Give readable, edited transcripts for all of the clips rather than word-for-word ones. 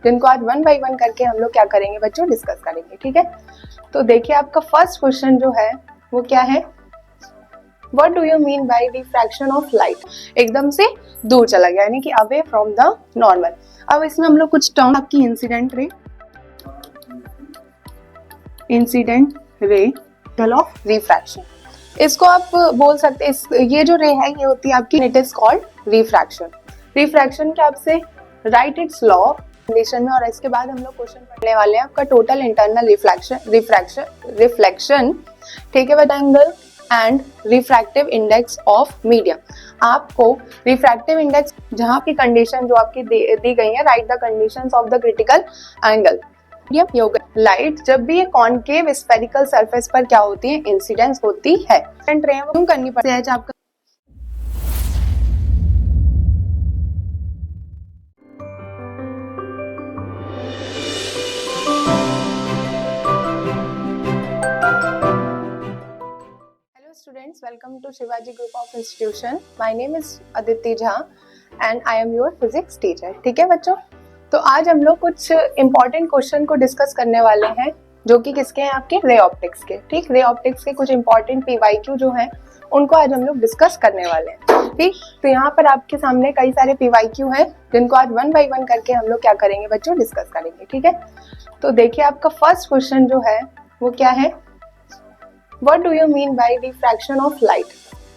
जिनको आज one by one करके हम लोग क्या करेंगे बच्चों, डिस्कस करेंगे। ठीक है, तो देखिए आपका फर्स्ट क्वेश्चन जो है वो क्या है, what do you mean by refraction of light. एकदम से दूर चला गया यानी कि अवे फ्रॉम द नॉर्मल। अब इसमें हम लोग कुछ टर्म आपकी इंसिडेंट रे ऑफ रिफ्रैक्शन, इसको आप बोल सकते हैं, ये जो रे है ये होती है आपकी, it is called refraction. Refraction के आपसे राइट इट्स लॉ कंडीशन में, और इसके बाद हम लोग क्वेश्चन पढ़ने वाले हैं आपका टोटल इंटरनल रिफ्लेक्शन, ठीक है बेटा, angle and refractive index of medium. आपको रिफ्रैक्टिव इंडेक्स जहां की कंडीशन जो आपकी दी गई है, right the conditions of the critical angle. Light जब भी ये कॉनकेव स्फेरिकल सरफेस पर क्या होती है, इंसिडेंस होती है, वो करनी पड़ती है आपका। Students, welcome to Shivaji Group of Institution. My name is Aditi Jha and I am your physics teacher. ठीक है बच्चों, तो आज हम लोग कुछ इम्पोर्टेंट क्वेश्चन को डिस्कस करने वाले हैं जो कि किसके हैं, आपके रे ऑप्टिक्स के। ठीक, रे ऑप्टिक्स के कुछ इम्पोर्टेंट पीवाईक्यू जो हैं उनको आज हम लोग डिस्कस करने वाले हैं। ठीक, तो यहाँ पर आपके सामने कई सारे पीवाईक्यू हैं जिनको आज वन बाय वन करके हम लोग क्या करेंगे बच्चों, डिस्कस करेंगे। ठीक है, तो देखिए आपका फर्स्ट क्वेश्चन जो है वो क्या है, What do you mean by refraction of light?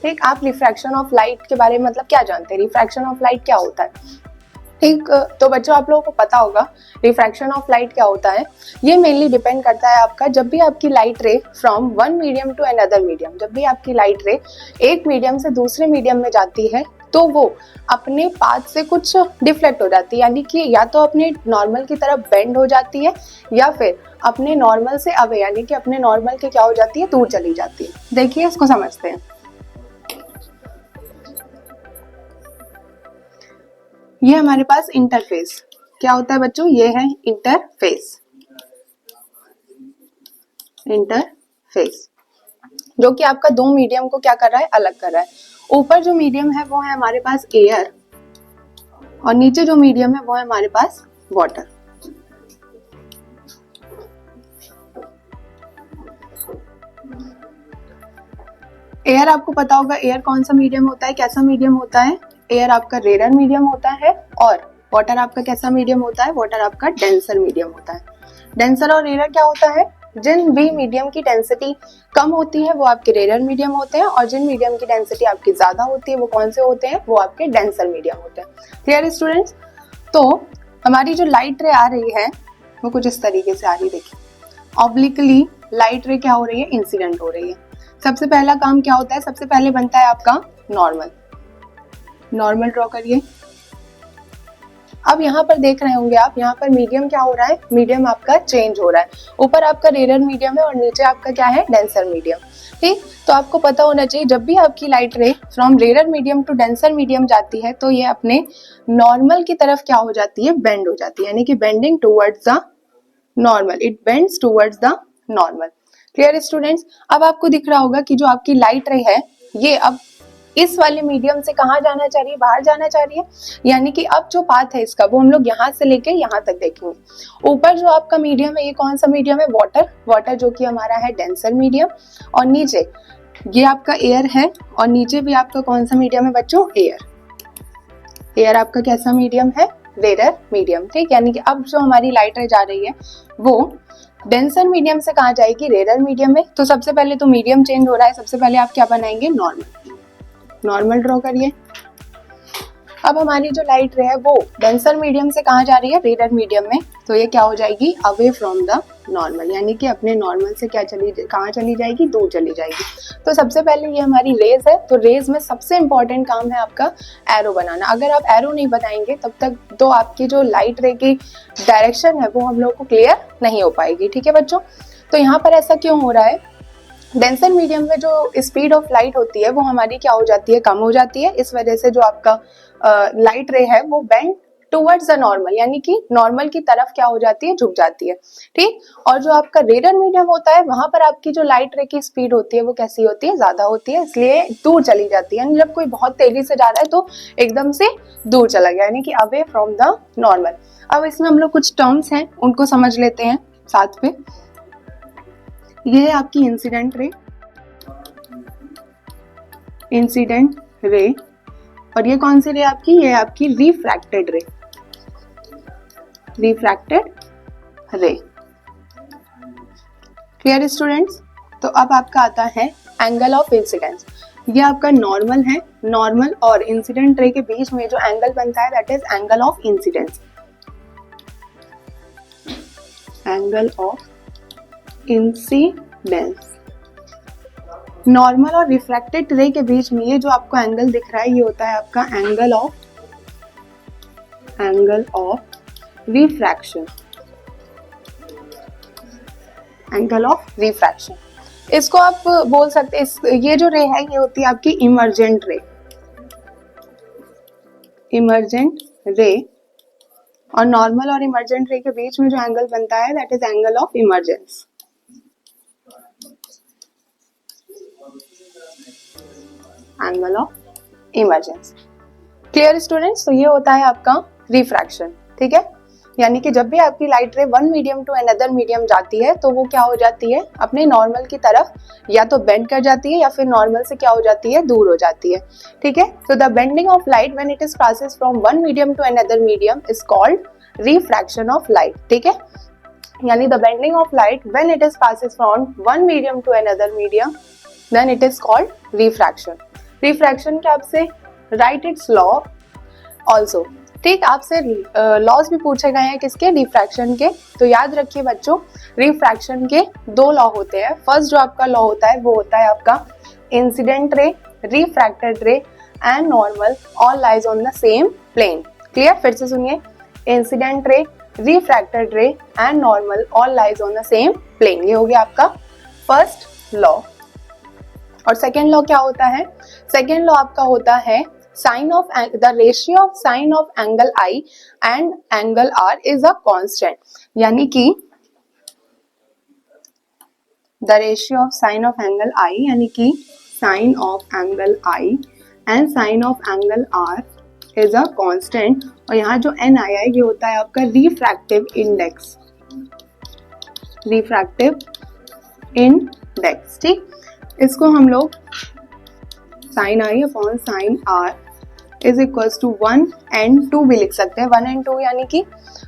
ठीक, आप रिफ्रैक्शन ऑफ लाइट के बारे में मतलब क्या जानते हैं, रिफ्रैक्शन ऑफ लाइट क्या होता है। ठीक, तो बच्चों आप लोगों को पता होगा रिफ्रैक्शन ऑफ लाइट क्या होता है। ये मेनली डिपेंड करता है आपका, जब भी आपकी light ray from one medium to another medium, जब भी आपकी लाइट रे एक मीडियम से दूसरे मीडियम में जाती है तो वो अपने पाथ से कुछ डिफ्लेक्ट हो जाती है, यानी कि या तो अपने नॉर्मल की तरफ बेंड हो जाती है या फिर अपने नॉर्मल से अवे, यानी कि अपने नॉर्मल के क्या हो जाती है, दूर चली जाती है। देखिए इसको समझते हैं। ये हमारे पास इंटरफेस क्या होता है बच्चों, ये है इंटरफेस जो कि आपका दो मीडियम को क्या कर रहा है, अलग कर रहा है। ऊपर जो मीडियम है वो है हमारे पास एयर और नीचे जो मीडियम है वो है हमारे पास वाटर। एयर आपको पता होगा एयर कौन सा मीडियम होता है, कैसा मीडियम होता है, एयर आपका रेयर मीडियम होता है, और वाटर आपका कैसा मीडियम होता है, वाटर आपका डेंसर मीडियम होता है। डेंसर और रेयर क्या होता है, जिन भी मीडियम की डेंसिटी कम होती है वो आपके रेयर मीडियम होते हैं, और जिन मीडियम की डेंसिटी आपकी ज्यादा होती है वो कौन से होते हैं, वो आपके डेंसर मीडियम होते हैं। क्लियर स्टूडेंट्स, तो हमारी जो लाइट रे आ रही है वो कुछ इस तरीके से आ रही है। देखिए ऑब्लिकली लाइट रे क्या हो रही है, इंसिडेंट हो रही है। सबसे पहला काम क्या होता है, सबसे पहले बनता है आपका नॉर्मल ड्रॉ करिए। अब यहाँ पर देख रहे होंगे आप, यहाँ पर मीडियम क्या हो रहा है, मीडियम आपका चेंज हो रहा है। ऊपर आपका रेयर मीडियम है और नीचे आपका क्या है, डेंसर मीडियम। ठीक, तो आपको पता होना चाहिए जब भी आपकी light ray from rare medium to denser medium जाती है तो ये अपने नॉर्मल की तरफ क्या हो जाती है, बेंड हो जाती है, यानी कि bending towards the normal, it bends towards the normal. Clear students, अब आपको दिख रहा होगा कि जो आपकी लाइट रे है ये अब इस वाले मीडियम से कहाँ जाना चाह रही है, बाहर जाना चाह रही है, यानी कि अब जो पाथ है इसका वो हम लोग यहाँ से लेके यहाँ तक देखेंगे। ऊपर जो आपका मीडियम है ये कौन सा मीडियम है, वाटर जो कि हमारा है डेंसर मीडियम, और नीचे ये आपका एयर है, और नीचे भी आपका कौन सा मीडियम है बच्चों, एयर आपका कैसा मीडियम है, रेयर मीडियम। ठीक, यानी कि अब जो हमारी लाइट रे जा रही है वो डेंसर मीडियम से कहाँ जाएगी, रेयर मीडियम में। तो सबसे पहले तो मीडियम चेंज हो रहा है, सबसे पहले आप क्या बनाएंगे, नॉर्मल ड्रॉ करिए। अब हमारी जो लाइट रे है वो डेंसर मीडियम से कहाँ जा रही है, रेयर मीडियम में, तो ये क्या हो जाएगी, अवे फ्रॉम द नॉर्मल, यानी कि अपने नॉर्मल से क्या कहाँ चली जाएगी, दूर चली जाएगी। तो सबसे पहले ये हमारी रेज है, तो रेज में सबसे इंपॉर्टेंट काम है आपका एरो बनाना। अगर आप एरो नहीं बनाएंगे तब तक तो आपकी जो लाइट रे की डायरेक्शन है वो हम लोग को क्लियर नहीं हो पाएगी। ठीक है बच्चों, तो यहाँ पर ऐसा क्यों हो रहा है, डेंसर मीडियम में जो स्पीड ऑफ लाइट होती है वो हमारी क्या हो जाती है, कम हो जाती है। इस वजह से जो आपका लाइट रे है वो बेंड टुवर्ड्स द नॉर्मल, यानी कि नॉर्मल की तरफ क्या हो जाती है, झुक जाती है, ठीक। और जो आपका रेडर मीडियम होता है वहां पर आपकी जो लाइट रे की स्पीड होती है वो कैसी होती है, ज्यादा होती है, इसलिए दूर चली जाती है। यानी जब कोई बहुत तेजी से जा रहा है तो एकदम से दूर चला गया, यानी कि अवे फ्रॉम द नॉर्मल। अब इसमें हम लोग कुछ टर्म्स हैं उनको समझ लेते हैं साथ में। ये है आपकी इंसिडेंट रे, इंसिडेंट रे, और ये कौन सी रे आपकी, ये आपकी रिफ्रैक्टेड रे, रिफ्रैक्टेड रे। Clear students? तो अब आपका आता है एंगल ऑफ इंसिडेंस। ये आपका नॉर्मल है, नॉर्मल और इंसिडेंट रे के बीच में जो एंगल बनता है that is angle of incidence, angle of incidence. Normal और रिफ्रैक्टेड रे के बीच में ये जो आपको एंगल दिख रहा है ये होता है आपका angle of refraction, angle of refraction. इसको आप बोल सकते हैं, ये जो रे है ये होती है आपकी इमर्जेंट रे, इमर्जेंट रे। और नॉर्मल और इमर्जेंट रे के बीच में जो एंगल बनता है that is angle of emergence, angle of emergence. Clear students? तो ये होता है आपका रिफ्रैक्शन, ठीक है। यानी कि जब भी आपकी light ray one medium to another medium जाती है तो वो क्या हो जाती है, अपने नॉर्मल की तरफ या तो बेंड कर जाती है या फिर नॉर्मल से क्या हो जाती है, दूर हो जाती है, ठीक है। तो the bending of light when it is passes from one medium to another medium is called refraction of light, ठीक है। यानी the bending of light when it is passes from one medium to another medium then it is called refraction. Refraction के आपसे right it's law also, ठीक। आपसे laws भी पूछे गए हैं किसके, रिफ्रैक्शन के। तो याद रखिए बच्चों, रिफ्रैक्शन के दो लॉ होते हैं। फर्स्ट जो आपका लॉ होता है वो होता है आपका incident ray, refracted ray and normal all lies on the same plane. Clear? फिर से सुनिए, incident ray, refracted ray and normal all lies on the same plane. ये हो गया आपका फर्स्ट लॉ। और सेकेंड लॉ क्या होता है, सेकेंड लॉ आपका होता है sine of the ratio of sine of angle I and angle are is a constant. यानी कि the ratio of sine of angle i, यानी कि sine of angle I and sine of angle are is a constant. और यहाँ जो N आया है ये होता है आपका रिफ्रैक्टिव इंडेक्स, रिफ्रैक्टिव इंडेक्स, ठीक। इसको हम लोग sine I upon sine R is equals to 1 and 2 भी लिख सकते हैं। 1 and 2 यानी कि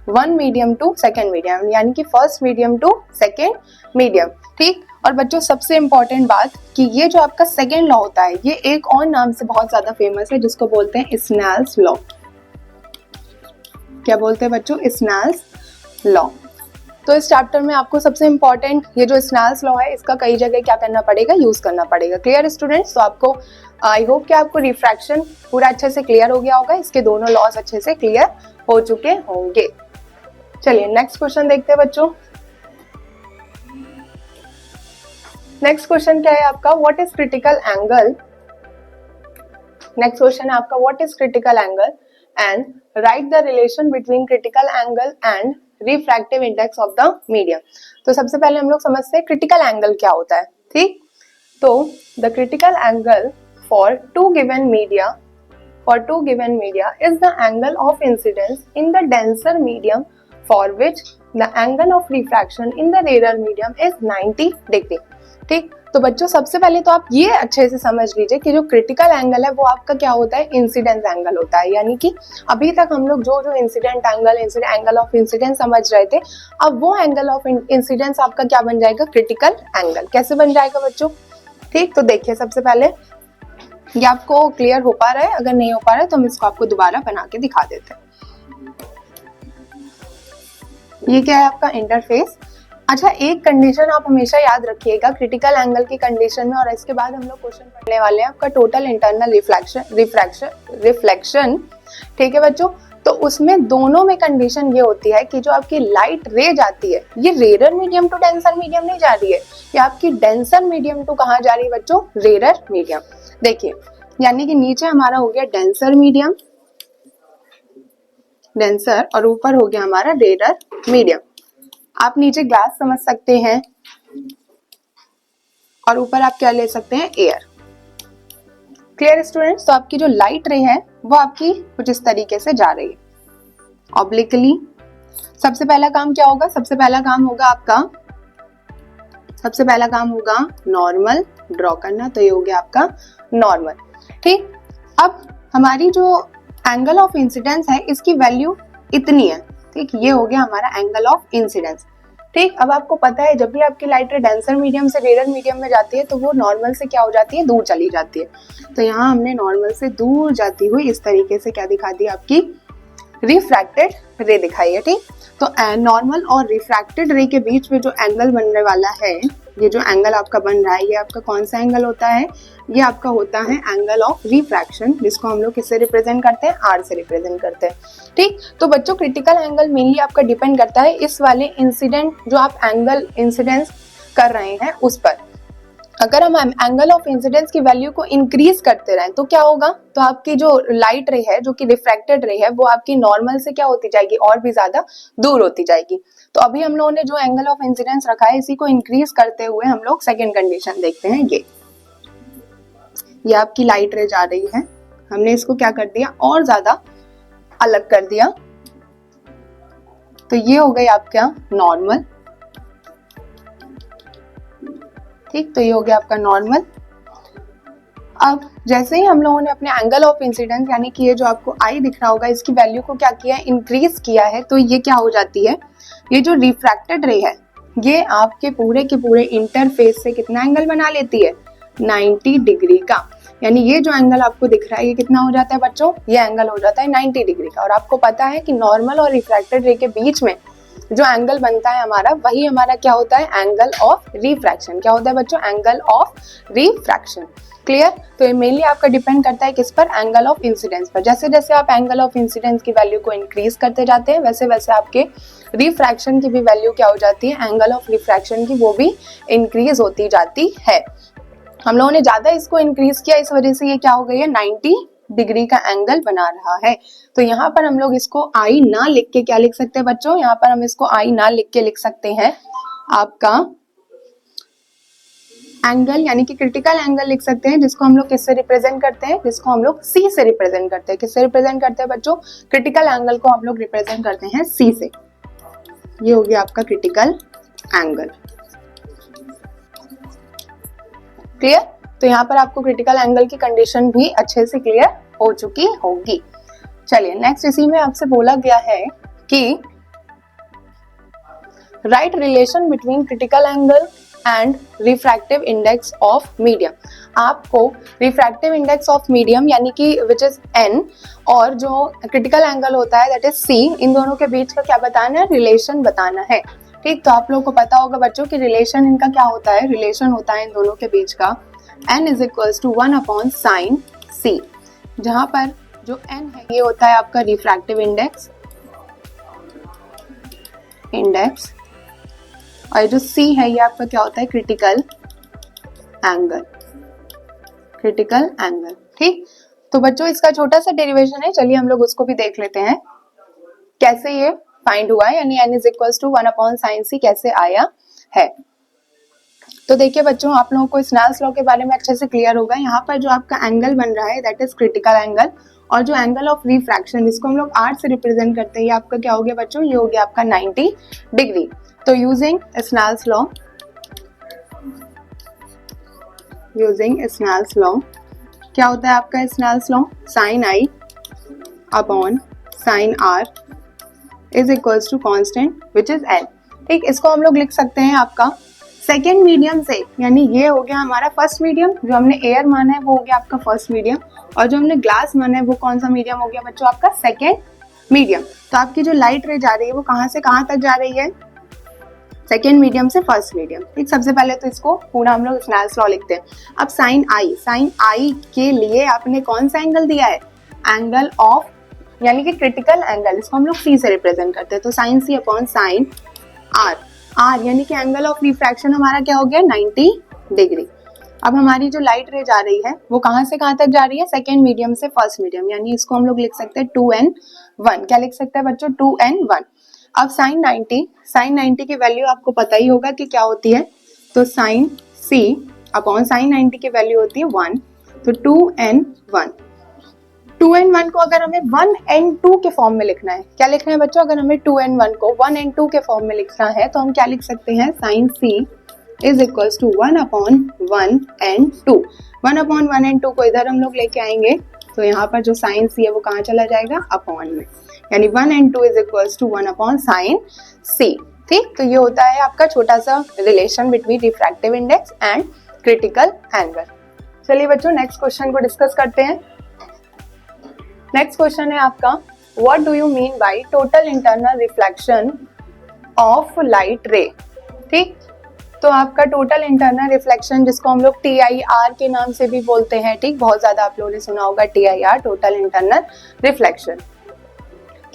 one medium to second medium, यानी कि first medium to second medium, ठीक। और बच्चों सबसे इंपॉर्टेंट बात कि ये जो आपका सेकेंड लॉ होता है ये एक और नाम से बहुत ज्यादा फेमस है जिसको बोलते हैं स्नेल्स लॉ। क्या बोलते हैं बच्चों? Snell's law. तो इस चैप्टर में आपको सबसे इंपॉर्टेंट ये जो स्नेल्स लॉ है इसका कई जगह क्या करना पड़ेगा, यूज करना पड़ेगा। Clear students? तो आपको आई होप कि आपको रिफ्रैक्शन पूरा अच्छे से क्लियर हो गया होगा, इसके दोनों लॉज अच्छे से क्लियर हो चुके होंगे। चलिए नेक्स्ट क्वेश्चन देखते हैं बच्चों। नेक्स्ट क्वेश्चन क्या है आपका, what is critical angle. Next question है आपका what is critical angle and right the relation between critical angle and refractive index of the medium. तो सबसे पहले हम लोग समझते हैं क्रिटिकल एंगल क्या होता है, ठीक। तो the critical angle for two given media is the angle of incidence in the denser medium for which the angle of refraction in the rarer medium is 90 degree, ठीक। तो बच्चों सबसे पहले तो आप ये अच्छे से समझ लीजिए कि जो क्रिटिकल एंगल है वो आपका क्या होता है, इंसिडेंस एंगल होता है। यानी कि अभी तक हम लोग जो इंसिडेंट एंगल ऑफ इंसिडेंस समझ रहे थे, अब वो एंगल ऑफ इंसिडेंस आपका क्या बन जाएगा, क्रिटिकल एंगल। कैसे बन जाएगा बच्चों, ठीक। तो देखिए सबसे पहले ये आपको क्लियर हो पा रहा है, अगर नहीं हो पा रहा है तो हम इसको आपको दोबारा बना के दिखा देते हैं। ये क्या है आपका इंटरफेस। अच्छा, एक कंडीशन आप हमेशा याद रखिएगा क्रिटिकल एंगल की कंडीशन में, और इसके बाद हम लोग क्वेश्चन पढ़ने वाले हैं आपका टोटल इंटरनल रिफ्लेक्शन, ठीक है बच्चों। तो उसमें दोनों में कंडीशन ये होती है कि जो आपकी लाइट रे जाती है ये rarer medium to denser medium नहीं जा रही है, ये आपकी डेंसर मीडियम टू कहाँ जा रही है बच्चों, रेरर मीडियम। देखिए यानी कि नीचे हमारा हो गया डेंसर मीडियम, डेंसर और ऊपर हो गया हमारा रेयर मीडियम। आप नीचे ग्लास समझ सकते हैं और ऊपर आप क्या ले सकते हैं, एयर। Clear students? तो आपकी जो लाइट रे है वो आपकी कुछ इस तरीके से जा रही है ऑब्लिकली। सबसे पहला काम क्या होगा, सबसे पहला काम होगा नॉर्मल ड्रॉ करना। तो ये हो गया आपका नॉर्मल। ठीक, अब हमारी जो एंगल ऑफ इंसिडेंस है इसकी वैल्यू इतनी है। ठीक, ये हो गया हमारा एंगल ऑफ इंसिडेंस। ठीक, अब आपको पता है जब भी आपकी लाइट रे डेंसर मीडियम से रेयर मीडियम में जाती है तो वो नॉर्मल से क्या हो जाती है, दूर चली जाती है। तो यहाँ हमने नॉर्मल से दूर जाती हुई इस तरीके से क्या दिखा दी, आपकी रिफ्रैक्टेड रे दिखाई है। ठीक, तो नॉर्मल और रिफ्रैक्टेड रे के बीच में जो एंगल बनने वाला है, ये जो एंगल आपका बन रहा है, ये आपका कौन सा एंगल होता है, ये आपका होता है एंगल ऑफ रिफ्रैक्शन, जिसको हम लोग किससे रिप्रेजेंट करते हैं, आर से रिप्रेजेंट करते हैं। ठीक, तो बच्चों क्रिटिकल एंगल मेनली आपका डिपेंड करता है इस वाले इंसिडेंट जो आप एंगल इंसिडेंस कर रहे हैं उस पर। अगर हम एंगल ऑफ इंसिडेंस की वैल्यू को इंक्रीज करते रहें तो क्या होगा, तो आपकी जो लाइट रे है, जो कि रिफ्रैक्टेड रे है, वो आपकी नॉर्मल से क्या होती जाएगी, और भी ज्यादा दूर होती जाएगी। तो अभी हम लोगों ने जो एंगल ऑफ इंसिडेंस रखा है इसी को इंक्रीज करते हुए हम लोग सेकेंड कंडीशन देखते हैं। ये आपकी लाइट रे जा रही है, हमने इसको क्या कर दिया, और ज्यादा अलग कर दिया। तो ये हो गई आपका नॉर्मल। ठीक, तो ये हो गया आपका नॉर्मल। अब जैसे ही हम लोगों ने अपने एंगल ऑफ इंसिडेंस यानी कि ये जो आपको आई दिख रहा होगा इसकी वैल्यू को क्या किया है, इंक्रीज किया है, तो ये क्या हो जाती है, ये जो रिफ्रैक्टेड रे है ये आपके पूरे के पूरे इंटरफेस से कितना एंगल बना लेती है, 90 डिग्री का। यानी ये जो एंगल आपको दिख रहा है ये कितना हो जाता है बच्चों, ये एंगल हो जाता है 90 डिग्री का। और आपको पता है कि नॉर्मल और रिफ्रैक्टेड रे के बीच में जो एंगल बनता है हमारा, वही हमारा क्या होता है, एंगल ऑफ रिफ्रैक्शन। क्या होता है बच्चों, एंगल ऑफ रिफ्रैक्शन। क्लियर? तो ये मेनली आपका डिपेंड करता है किस पर, एंगल ऑफ इंसिडेंस पर। जैसे जैसे आप एंगल ऑफ इंसिडेंस की वैल्यू को इंक्रीज करते जाते हैं वैसे वैसे आपके रिफ्रैक्शन की भी वैल्यू क्या हो जाती है, एंगल ऑफ रिफ्रैक्शन की वो भी इंक्रीज होती जाती है। हम लोगों ने ज्यादा इसको इंक्रीज किया, इस वजह से ये क्या हो गई है, 90 डिग्री का एंगल बना रहा है। तो यहाँ पर हम लोग इसको आई ना लिख के क्या लिख सकते हैं बच्चों, यहाँ पर हम इसको आई ना लिख के लिख सकते हैं आपका एंगल, यानी कि क्रिटिकल एंगल लिख सकते हैं, जिसको हम लोग किससे रिप्रेजेंट करते हैं, जिसको हम लोग सी से रिप्रेजेंट करते हैं। किससे रिप्रेजेंट करते हैं बच्चों, क्रिटिकल एंगल को हम लोग रिप्रेजेंट करते हैं सी से। ये हो गया आपका क्रिटिकल एंगल। क्लियर? तो यहाँ पर आपको क्रिटिकल एंगल की कंडीशन भी अच्छे से क्लियर हो चुकी होगी। चलिए नेक्स्ट, इसी में आपसे बोला गया है कि right relation between critical angle and refractive index of medium. आपको रिफ्रैक्टिव इंडेक्स ऑफ मीडियम यानी कि विच इज एन, और जो क्रिटिकल एंगल होता है दैट इज सी, इन दोनों के बीच का क्या बताना है, रिलेशन बताना है। ठीक, तो आप लोगों को पता होगा बच्चों कि रिलेशन इनका क्या होता है, रिलेशन होता है इन दोनों के बीच का n is equals to 1 upon sine c, जहां पर जो n है ये होता है आपका रिफ्रैक्टिव इंडेक्स और जो c है ये आपका क्या होता है, क्रिटिकल एंगल। ठीक, तो बच्चों इसका छोटा सा डेरिवेशन है, चलिए हम लोग उसको भी देख लेते हैं कैसे ये फाइंड हुआ है, यानी n is equals to 1 upon sine c कैसे आया है। तो देखिए बच्चों, आप लोगों को स्नेल्स लॉ के बारे में अच्छे से क्लियर होगा। यहाँ पर जो आपका एंगल बन रहा है दैट इज क्रिटिकल एंगल, और जो एंगल ऑफ रिफ्रैक्शन जिसको हम लोग आर से रिप्रेजेंट करते हैं, ये आपका क्या हो गया बच्चों, ये हो गया आपका 90 डिग्री। तो यूजिंग स्नेल्स लॉ क्या होता है आपका Snell's law, sine I upon sine R is equals to constant which is L. ठीक, इसको हम लोग लिख सकते हैं आपका सेकेंड मीडियम से, यानी ये हो गया हमारा फर्स्ट मीडियम, जो हमने एयर माना है वो हो गया आपका फर्स्ट मीडियम, और जो हमने ग्लास माना है वो कौन सा मीडियम हो गया बच्चों, आपका सेकेंड मीडियम। तो आपकी जो लाइट रे जा रही है वो कहाँ से कहाँ तक जा रही है, सेकेंड मीडियम से फर्स्ट मीडियम। ठीक, सबसे पहले तो इसको पूरा हम लोग स्नेल्स लॉ लिखते हैं। अब साइन आई के लिए आपने कौन सा एंगल दिया है, एंगल ऑफ यानी कि क्रिटिकल एंगल, इसको हम लोग सी से रिप्रेजेंट करते हैं। तो sine C upon sine R यानी कि एंगल ऑफ रिफ्रैक्शन हमारा क्या हो गया, 90 डिग्री। अब हमारी जो लाइट रे जा रही है वो कहाँ से कहाँ तक जा रही है, सेकेंड मीडियम से फर्स्ट मीडियम, यानी इसको हम लोग लिख सकते हैं 2n1। क्या लिख सकते हैं बच्चों, 2n1। अब sin 90 की वैल्यू आपको पता ही होगा कि क्या होती है, तो sin c अपॉन sin 90 की वैल्यू होती है 1, तो 2n1। 2n1 को अगर हमें 1n2 के फॉर्म में लिखना है, क्या लिखना है बच्चों, अगर हमें 2n1 को 1n2 के फॉर्म में लिखना है तो हम क्या लिख सकते हैं, sin c is equals to 1/1n2। 1/1n2 को इधर हम लोग लेके आएंगे तो यहाँ पर जो sin c है वो कहाँ चला जाएगा, अपॉन में, यानी 1n2 is equals to 1/sin c। ठीक, तो ये होता है आपका छोटा सा relation between refractive index and critical angle. चलिए बच्चों नेक्स्ट क्वेश्चन को डिस्कस करते हैं। नेक्स्ट क्वेश्चन है आपका, what do you mean by total internal reflection of light रे। ठीक, तो आपका टोटल इंटरनल रिफ्लेक्शन, जिसको हम लोग TIR के नाम से भी बोलते हैं, ठीक, बहुत ज्यादा आप लोगों ने सुना होगा TIR, टोटल इंटरनल रिफ्लेक्शन।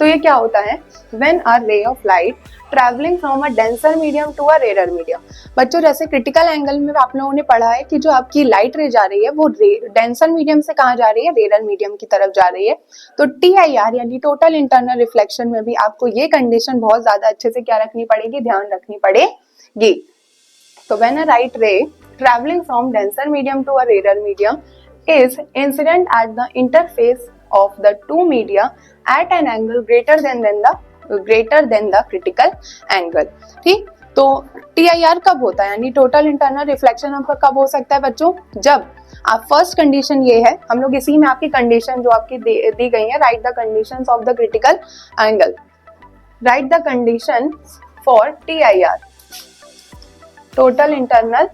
तो ये क्या होता है, when a ray of light travelling from a denser medium to a rare medium. बच्चों जैसे क्रिटिकल एंगल में आप लोगों ने पढ़ा है कि जो आपकी लाइट रे जा रही है वो डेंसर मीडियम से कहाँ जा रही है, रेयर मीडियम की तरफ जा रही है। तो TIR यानी टोटल इंटरनल रिफ्लेक्शन में भी आपको ये कंडीशन बहुत ज्यादा अच्छे से क्या रखनी पड़ेगी, ध्यान रखनी पड़ेगी। तो when a light ray traveling from denser medium to a rarer medium is incident at the interface of the two media at an angle greater than the critical angle। ठीक, तो TIR कब होता है, यानी टोटल इंटरनल रिफ्लेक्शन आपका कब हो सकता है बच्चों, जब आप फर्स्ट कंडीशन ये है, हम लोग इसी में आपकी कंडीशन जो आपकी दी गई है, right the conditions of the critical angle, right the condition for TIR total internal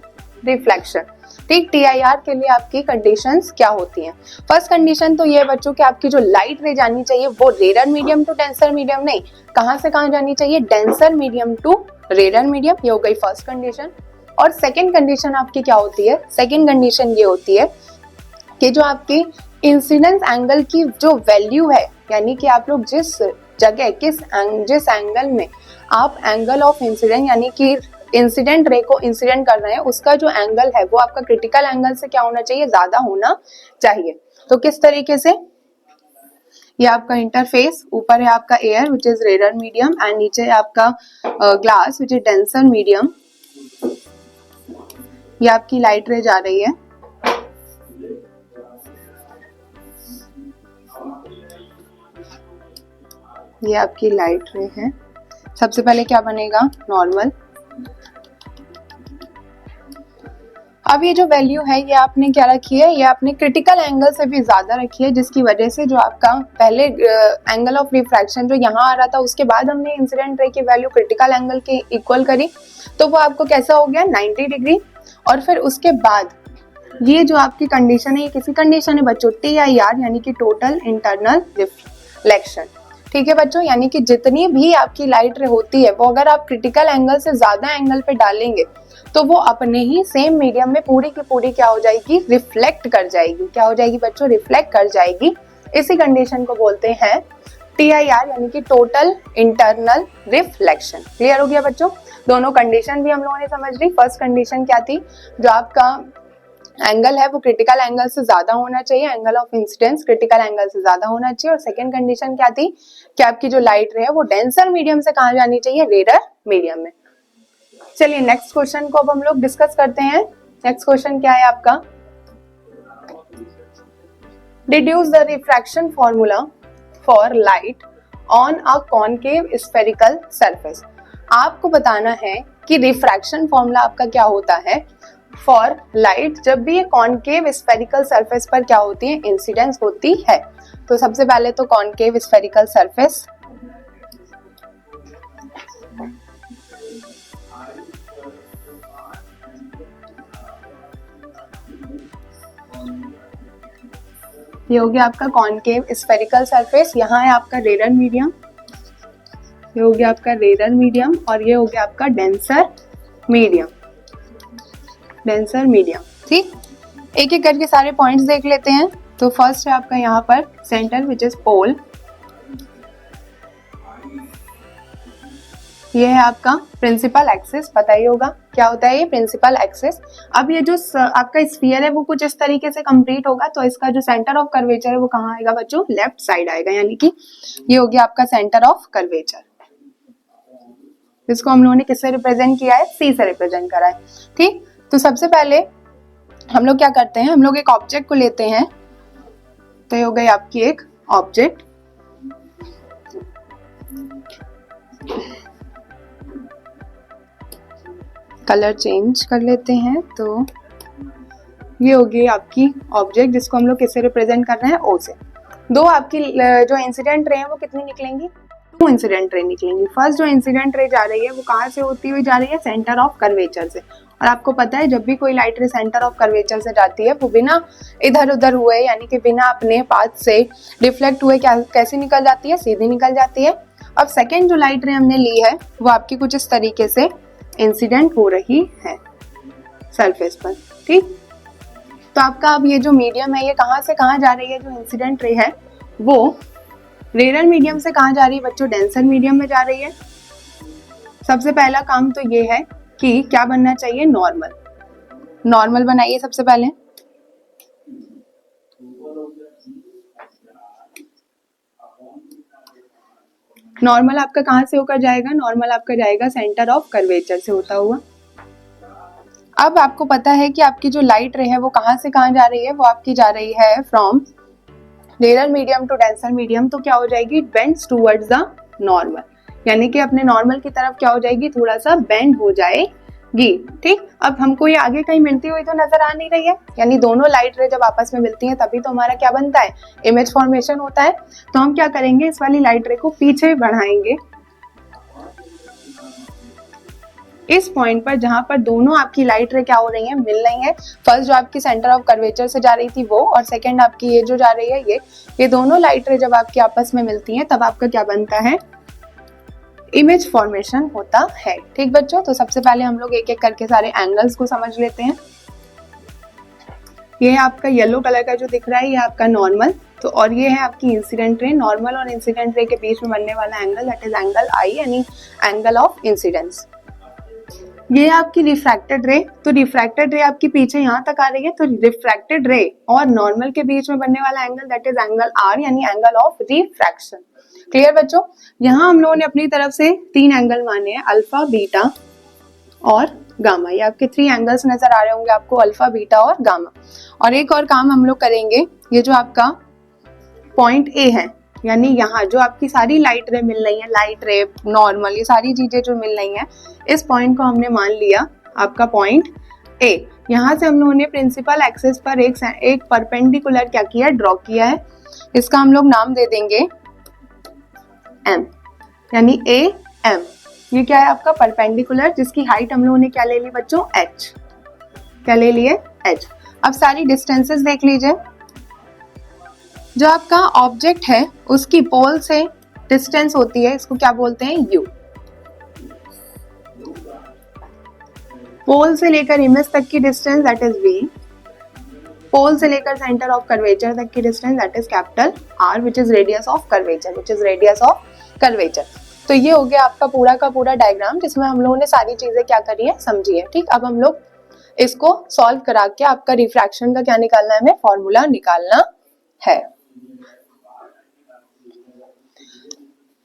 reflection. ठीक, TIR के लिए आपकी कंडीशंस क्या होती हैं। फर्स्ट कंडीशन तो ये है बच्चों कि आपकी जो लाइट रे जानी चाहिए वो rare medium to denser medium नहीं, कहां से कहां जानी चाहिए, denser medium to rare medium, ये हो गई फर्स्ट कंडीशन। और सेकेंड कंडीशन आपकी क्या होती है, सेकेंड कंडीशन ये होती है कि जो आपकी इंसिडेंस एंगल की जो वैल्यू है, यानी कि आप लोग जिस जगह जिस एंगल में आप एंगल ऑफ इंसिडेंट यानी कि इंसिडेंट रे को इंसिडेंट कर रहे हैं, उसका जो एंगल है वो आपका क्रिटिकल एंगल से क्या होना चाहिए, ज्यादा होना चाहिए। तो किस तरीके से, ये आपका इंटरफेस, ऊपर है आपका air which is rare medium and नीचे है आपका glass which is denser medium. ये आपकी लाइट रे जा रही है, ये आपकी लाइट रे है। सबसे पहले क्या बनेगा, नॉर्मल। अब ये जो वैल्यू है ये आपने क्या रखी है, ये आपने क्रिटिकल एंगल से भी ज्यादा रखी है, जिसकी वजह से जो आपका पहले एंगल ऑफ रिफ्रैक्शन जो यहाँ आ रहा था उसके बाद हमने इंसिडेंट रे की वैल्यू क्रिटिकल एंगल के इक्वल करी, तो वो आपको कैसा हो गया, 90 डिग्री। और फिर उसके बाद ये जो आपकी कंडीशन है, ये किसी कंडीशन है बच्चों, TIR यानी कि टोटल इंटरनल रिफ्लेक्शन। ठीक है बच्चों, यानी कि जितनी भी आपकी लाइट रे होती है वो अगर आप क्रिटिकल एंगल से ज्यादा एंगल पे डालेंगे तो वो अपने ही सेम मीडियम में पूरी की पूरी क्या हो जाएगी, रिफ्लेक्ट कर जाएगी। क्या हो जाएगी बच्चों, रिफ्लेक्ट कर जाएगी। इसी कंडीशन को बोलते हैं TIR यानी कि टोटल इंटरनल रिफ्लेक्शन। क्लियर हो गया बच्चों, दोनों कंडीशन भी हम लोगों ने समझ ली। फर्स्ट कंडीशन क्या थी, जो आपका एंगल है वो क्रिटिकल एंगल से ज्यादा होना चाहिए, angle of incidence critical angle से ज्यादा होना चाहिए। और सेकंड कंडीशन क्या थी कि आपकी जो लाइट रे है वो डेंसर मीडियम से कहाँ जानी चाहिए, रेयर मीडियम में। चलिए नेक्स्ट क्वेश्चन को अब हम लोग डिस्कस करते हैं। नेक्स्ट क्वेश्चन क्या है आपका, deduce the refraction formula for light on a concave spherical surface. आपको बताना है कि रिफ्रैक्शन फॉर्मूला आपका क्या होता है फॉर लाइट जब भी ये कॉनकेव स्फेरिकल सरफेस पर क्या होती है, इंसिडेंस होती है। तो सबसे पहले तो कॉनकेव स्फेरिकल सरफेस, ये हो गया आपका कॉनकेव स्फेरिकल सरफेस। यहाँ है आपका रेयर मीडियम, ये हो गया आपका रेयर मीडियम, और ये हो गया आपका डेंसर मीडियम, डेंसर मीडियम। ठीक, एक एक करके सारे पॉइंट्स देख लेते हैं। तो फर्स्ट है आपका यहाँ पर सेंटर विच इज पोल, ये है आपका प्रिंसिपल एक्सिस, पता ही होगा क्या होता है ये प्रिंसिपल एक्सिस। अब ये जो आपका स्फीयर है वो कुछ इस तरीके से कंप्लीट होगा, तो इसका जो सेंटर ऑफ कर्वेचर है वो कहाँ आएगा बच्चों, लेफ्ट साइड आएगा, यानी कि ये हो गया आपका सेंटर ऑफ कर्वेचर। इसको हम लोगों ने किससे रिप्रेजेंट किया है, सी से रिप्रेजेंट करा है। ठीक, तो सबसे पहले हम लोग क्या करते हैं, हम लोग एक ऑब्जेक्ट को लेते हैं, तो ये हो गई आपकी एक ऑब्जेक्ट। कलर चेंज कर लेते हैं, तो ये हो गई आपकी ऑब्जेक्ट जिसको हम लोग किससे रिप्रेजेंट कर रहे हैं, ओ से। दो आपकी जो इंसिडेंट रे है वो कितनी निकलेंगी, 2 इंसिडेंट रे निकलेंगी। फर्स्ट जो इंसिडेंट रे जा रही है वो कहाँ से होती हुई जा रही है, सेंटर ऑफ कर्वेचर से। और आपको पता है जब भी कोई लाइट रे सेंटर ऑफ कर्वेचर से जाती है वो बिना इधर उधर हुए, यानी कि बिना अपने पाथ से डिफ्लेक्ट हुए कैसे निकल जाती है, सीधी निकल जाती है। अब सेकेंड जो लाइट रे हमने ली है वो आपकी कुछ इस तरीके से इंसिडेंट हो रही है सरफेस पर। ठीक, तो आपका अब ये जो मीडियम है ये कहाँ से कहाँ जा रही है, जो इंसिडेंट रे है वो रेरर मीडियम से कहाँ जा रही है बच्चों, डेंसर मीडियम में जा रही है। सबसे पहला काम तो ये है कि क्या बनना चाहिए, नॉर्मल। नॉर्मल बनाइए सबसे पहले। नॉर्मल आपका कहाँ से होकर जाएगा, नॉर्मल आपका जाएगा सेंटर ऑफ कर्वेचर से होता हुआ। अब आपको पता है कि आपकी जो लाइट रे है वो कहाँ से कहाँ जा रही है, वो आपकी जा रही है from rarer medium to denser medium. तो क्या हो जाएगी, बेंड्स टूवर्ड्स द नॉर्मल, यानी कि अपने नॉर्मल की तरफ क्या हो जाएगी, थोड़ा सा बेंड हो जाएगी। ठीक, अब हमको ये आगे कहीं मिलती हुई तो नजर आ नहीं रही है, यानी दोनों लाइट रे जब आपस में मिलती हैं तभी तो हमारा क्या बनता है, इमेज फॉर्मेशन होता है। तो हम क्या करेंगे, इस वाली लाइट रे को पीछे बढ़ाएंगे इस पॉइंट पर जहां पर दोनों आपकी लाइट रे क्या हो रही है, मिल रही है। फर्स्ट जो आपकी सेंटर ऑफ कर्वेचर से जा रही थी वो, और सेकंड आपकी ये जो जा रही है ये दोनों लाइट रे जब आपकी आपस में मिलती हैं तब आपका क्या बनता है, इमेज फॉर्मेशन होता है। ठीक बच्चों, तो सबसे पहले हम लोग एक एक करके सारे एंगल्स को समझ लेते हैं। ये आपका येलो कलर का जो दिख रहा है ये आपका नॉर्मल, तो और ये है आपकी इंसिडेंट रे। नॉर्मल और इंसिडेंट रे के बीच में बनने वाला angle that is angle i, यानी एंगल ऑफ इंसिडेंस। ये आपकी रिफ्रैक्टेड रे, तो रिफ्रैक्टेड रे आपकी पीछे यहाँ तक आ रही है, तो रिफ्रैक्टेड रे और नॉर्मल के बीच में बनने वाला angle that is angle R, यानी एंगल ऑफ रिफ्रैक्शन। क्लियर बच्चों, यहाँ हम लोगों ने अपनी तरफ से 3 एंगल माने हैं, अल्फा, बीटा और गामा। ये आपके 3 एंगल्स नजर आ रहे होंगे आपको, अल्फा, बीटा और गामा। और एक और काम हम लोग करेंगे, ये जो आपका पॉइंट ए है, यानी यहाँ जो आपकी सारी लाइट रे मिल रही है, लाइट रे, नॉर्मल, ये सारी चीजें जो मिल रही हैं, इस पॉइंट को हमने मान लिया आपका पॉइंट ए। यहाँ से हम लोगों ने प्रिंसिपल एक्सिस पर एक परपेंडिकुलर क्या किया, ड्रॉ किया है। इसका हम लोग नाम दे देंगे एम, यानी ए एम। ये क्या है आपका परपेंडिकुलर, जिसकी हाइट हम लोगों ने क्या ले ली बच्चों, एच। क्या ले लिए, एच। अब सारी डिस्टेंसेस देख लीजिए। जो आपका ऑब्जेक्ट है उसकी पोल से डिस्टेंस होती है, इसको क्या बोलते हैं, यू। पोल से लेकर इमेज तक की डिस्टेंस दैट इज वी। पोल से लेकर सेंटर ऑफ कर्वेचर तक की distance that is capital R, which is radius of curvature, which is radius of curvature. तो ये हो गया आपका पूरा का पूरा डायग्राम, जिसमें हम लोगों ने सारी चीजें क्या करी है, समझी है। ठीक, अब हम लोग इसको सॉल्व करा के आपका रिफ्रैक्शन का क्या निकालना है, हमें फॉर्मूला निकालना है।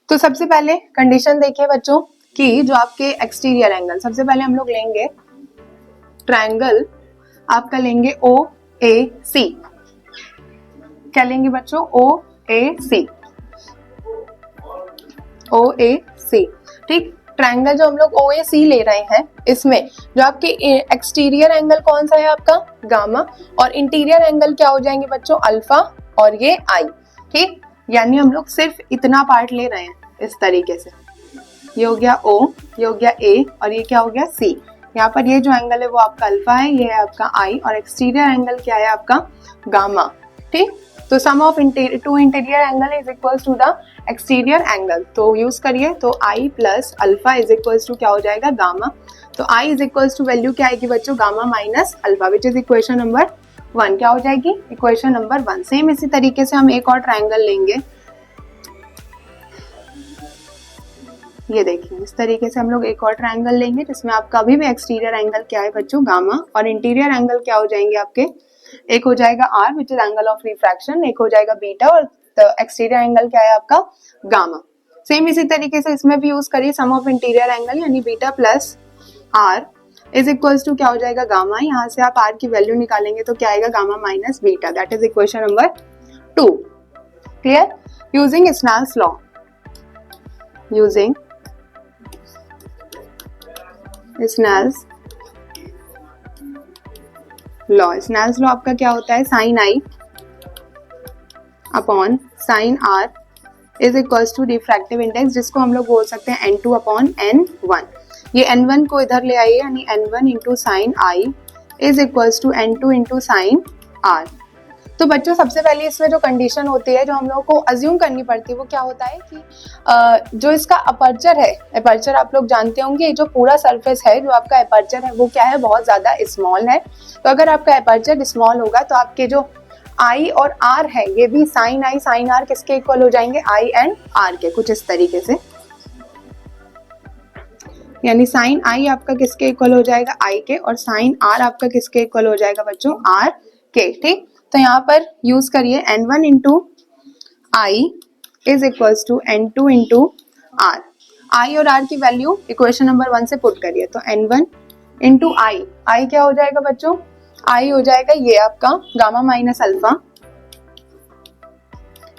तो सबसे पहले कंडीशन देखिए बच्चों कि जो आपके एक्सटीरियर एंगल, सबसे पहले हम लोग लेंगे ट्रायंगल, आपका लेंगे ओ ए सी। क्या लेंगे बच्चों, ओ ए सी, ओ ए सी। ठीक, ट्रायंगल जो हम लोग ओ ए सी ले रहे हैं, इसमें जो आपके एक्सटीरियर एंगल कौन सा है आपका, गामा, और इंटीरियर एंगल क्या हो जाएंगे बच्चों, अल्फा और ये आई। ठीक, यानी हम लोग सिर्फ इतना पार्ट ले रहे हैं इस तरीके से। ये हो गया ओ, ये हो गया ए, और ये क्या हो गया, सी। यहाँ पर ये जो एंगल है वो आपका अल्फा है, ये है आपका आई, और एक्सटीरियर एंगल क्या है आपका, गामा। ठीक, तो sum of two interior angle is equals to the exterior angle, तो यूज करिए। तो i plus alpha is equals to क्या हो जाएगा, गामा। तो i is equals to value क्या आएगी बच्चों, gamma minus alpha, which is equation number 1। क्या हो जाएगी, इक्वेशन नंबर 1। सेम इसी तरीके से हम एक और ट्रायंगल लेंगे, ये देखिए इस तरीके से हम लोग एक और ट्रायंगल लेंगे जिसमें आपका अभी भी एक्सटीरियर एंगल क्या है बच्चों, गामा, और इंटीरियर एंगल क्या हो जाएंगे आपके, एक हो जाएगा R which is angle of refraction, एक हो जाएगा बीटा, और एक्सटीरियर एंगल क्या है आपका, गामा। सेम इसी तरीके से इसमें भी यूज करिए सम ऑफ इंटीरियर एंगल, यानी beta plus R is equals to क्या हो जाएगा, गामा। यहाँ से आप आर की वैल्यू निकालेंगे तो क्या आएगा, gamma minus beta, that is equation number 2। Clear? Using Snell's law, using Snell's law, Snell's law आपका क्या होता है, sine I upon sine R is equals to refractive index, जिसको हम लोग बोल सकते हैं n2 अपॉन n1। ये n1 को इधर ले आइए, यानी n1 into sine I is equals to n2 into sine R. तो बच्चों सबसे पहले इसमें जो कंडीशन होती है जो हम लोगों को अज्यूम करनी पड़ती है वो क्या होता है कि जो इसका अपर्चर है, अपर्चर आप लोग जानते होंगे, जो पूरा सरफेस है जो आपका अपर्चर है वो क्या है, बहुत ज़्यादा स्मॉल है। तो अगर आपका अपर्चर स्मॉल होगा तो आपके जो आई और आर है ये भी साइन आई साइन आर किसके इक्वल हो जाएंगे, आई एंड आर के, कुछ इस तरीके से। यानी साइन आई आपका किसके इक्वल हो जाएगा, आई के, और साइन आर आपका किसके इक्वल हो जाएगा बच्चों, आर के। ठीक, तो यहाँ पर यूज करिए n1 into i is equals to n2 into r. I और आर की वैल्यू इक्वेशन नंबर 1 से पुट करिए, तो n1 इंटू आई, आई क्या हो जाएगा बच्चों, आई हो जाएगा ये आपका gamma minus alpha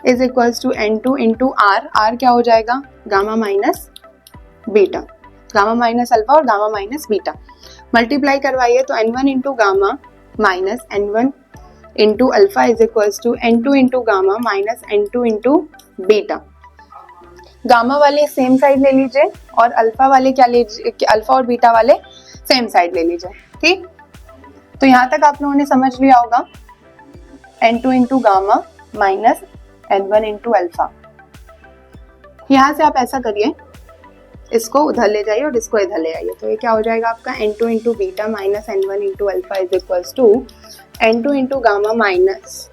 is equals to n2 into R, R क्या हो जाएगा, gamma minus beta, gamma minus alpha और गामा माइनस बीटा। मल्टीप्लाई करवाइए तो n1 into gamma minus n1 into alpha is equals to n2 into gamma minus n2 into beta. गामा वाले same side ले लीजिए और अल्फा वाले क्या लीजिए, अल्फा और बीटा वाले सेम साइड ले लीजिए। ठीक, तो यहाँ तक आप लोगों ने समझ लिया होगा, n2 into gamma minus n1 into alpha. यहाँ से आप ऐसा करिए, इसको उधर ले जाइए और इसको इधर ले आइए, तो ये क्या हो जाएगा आपका n2 into beta minus n1 into alpha is equals to n2 into gamma minus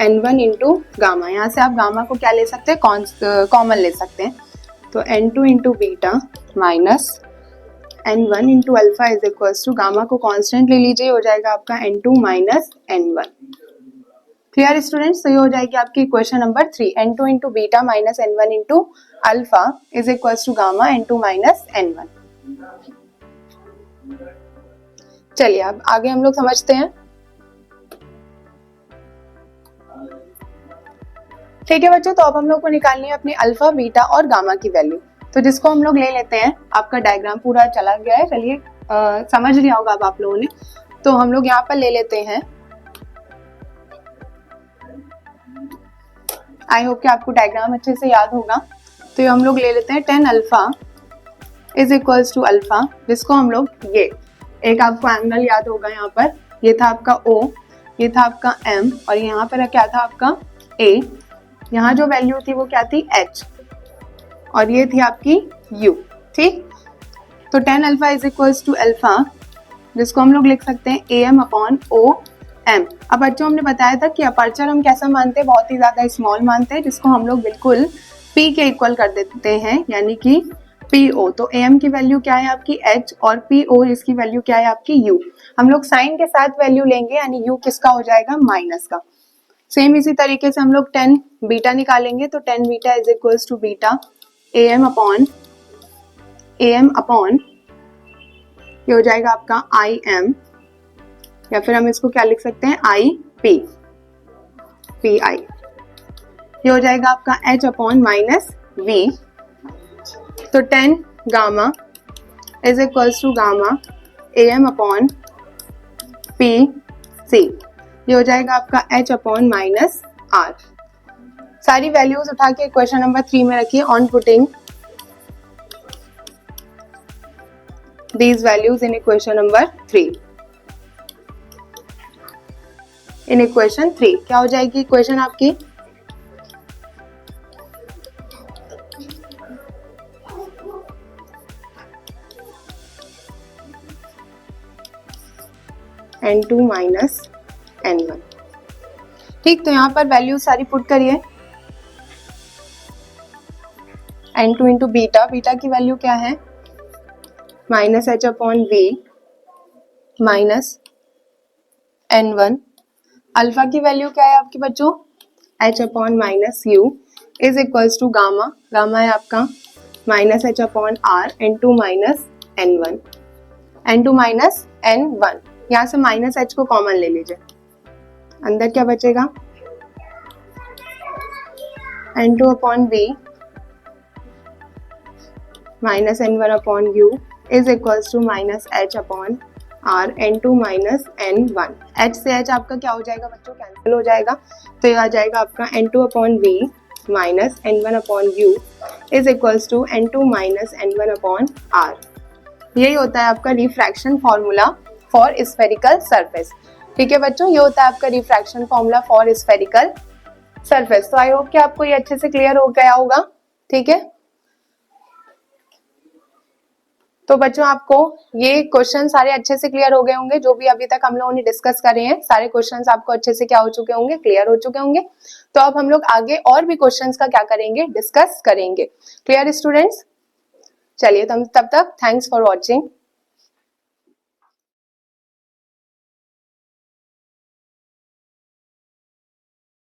n1 into gamma. यहाँ से आप गामा को क्या ले सकते हैं, कॉमन ले सकते हैं, तो n2 into beta minus n1 into alpha is equals to, गामा को कांस्टेंट ले लीजिए, हो जाएगा आपका n2 minus n1। Clear students? तो ये हो जाएगी आपकी equation number 3, n2 into beta minus n1 into alpha is equals to gamma n2 minus n1। चलिए अब आगे हम लोग समझते हैं। ठीक है बच्चों, तो अब हम लोग को निकालनी है अपनी अल्फा, बीटा और गामा की वैल्यू, तो जिसको हम लोग ले लेते हैं। आपका डायग्राम पूरा चला गया है, चलिए समझ लिया होगा अब आप लोगों ने। तो हम लोग यहाँ पर ले लेते हैं, आई होप कि आपको डायग्राम अच्छे से याद होगा। तो ये हम लोग ले लेते हैं 10 alpha is equals to alpha, जिसको हम लोग, ये एक आपको एंगल याद होगा, यहाँ पर ये था आपका O, ये था आपका M, और यहाँ पर क्या था आपका A। यहाँ जो वैल्यू थी वो क्या थी, H, और ये थी आपकी U। ठीक, तो 10 alpha is equals to alpha, जिसको हम लोग लिख सकते हैं AM अपॉन OM। अब बच्चों हमने बताया था कि अपर्चर हम कैसा मानते हैं, बहुत ही ज्यादा स्मॉल मानते हैं, जिसको हम लोग बिल्कुल P के इक्वल कर देते हैं, यानी कि PO। तो AM की वैल्यू क्या है आपकी H, और PO इसकी वैल्यू क्या है आपकी U। हम लोग साइन के साथ वैल्यू लेंगे, यानी U किसका हो जाएगा, माइनस का। सेम इसी तरीके से हम लोग 10 बीटा निकालेंगे, तो 10 beta is equals to beta AM upon ये हो जाएगा आपका IM, या फिर हम इसको क्या लिख सकते हैं, PI। ये हो जाएगा आपका H अपॉन माइनस V। तो 10 gamma is equals to gamma AM upon PC। ये हो जाएगा आपका H अपॉन माइनस R। सारी वैल्यूज उठा के क्वेश्चन नंबर 3 में रखिए। On putting these values in equation number 3, in equation 3 क्या हो जाएगी इक्वेशन आपकी, n2 माइनस n1। ठीक, तो यहाँ पर वैल्यू सारी पुट करिए। N2 इंटू बीटा, बीटा की वैल्यू क्या है minus H upon V minus N1। Alpha की वैल्यू क्या है आपके बच्चों h upon minus U is equals to gamma, gamma है आपका minus H upon R N2 minus N1, N2 minus N1। यहाँ से माइनस एच को कॉमन ले लीजिए, अंदर क्या बचेगा N2 upon V minus N1 upon U is equals to minus H upon R N2 minus N1। H से H आपका क्या हो जाएगा बच्चों कैंसिल हो जाएगा, तो ये आ जाएगा आपका N2 upon V minus N1 upon U is equals to N2 minus N1 upon R. यही होता है आपका refraction formula for spherical surface. ठीक है बच्चों, ये होता है आपका refraction formula for spherical surface. तो आई होप कि आपको ये अच्छे से क्लियर हो गया होगा। ठीक है, तो बच्चों आपको ये क्वेश्चन सारे अच्छे से क्लियर हो गए होंगे, जो भी अभी तक हम लोगों ने डिस्कस करे हैं सारे क्वेश्चंस आपको अच्छे से क्या हो चुके होंगे, क्लियर हो चुके होंगे। तो अब हम लोग आगे और भी क्वेश्चंस का क्या करेंगे, डिस्कस करेंगे। Clear students? चलिए तब तक थैंक्स फॉर वॉचिंग।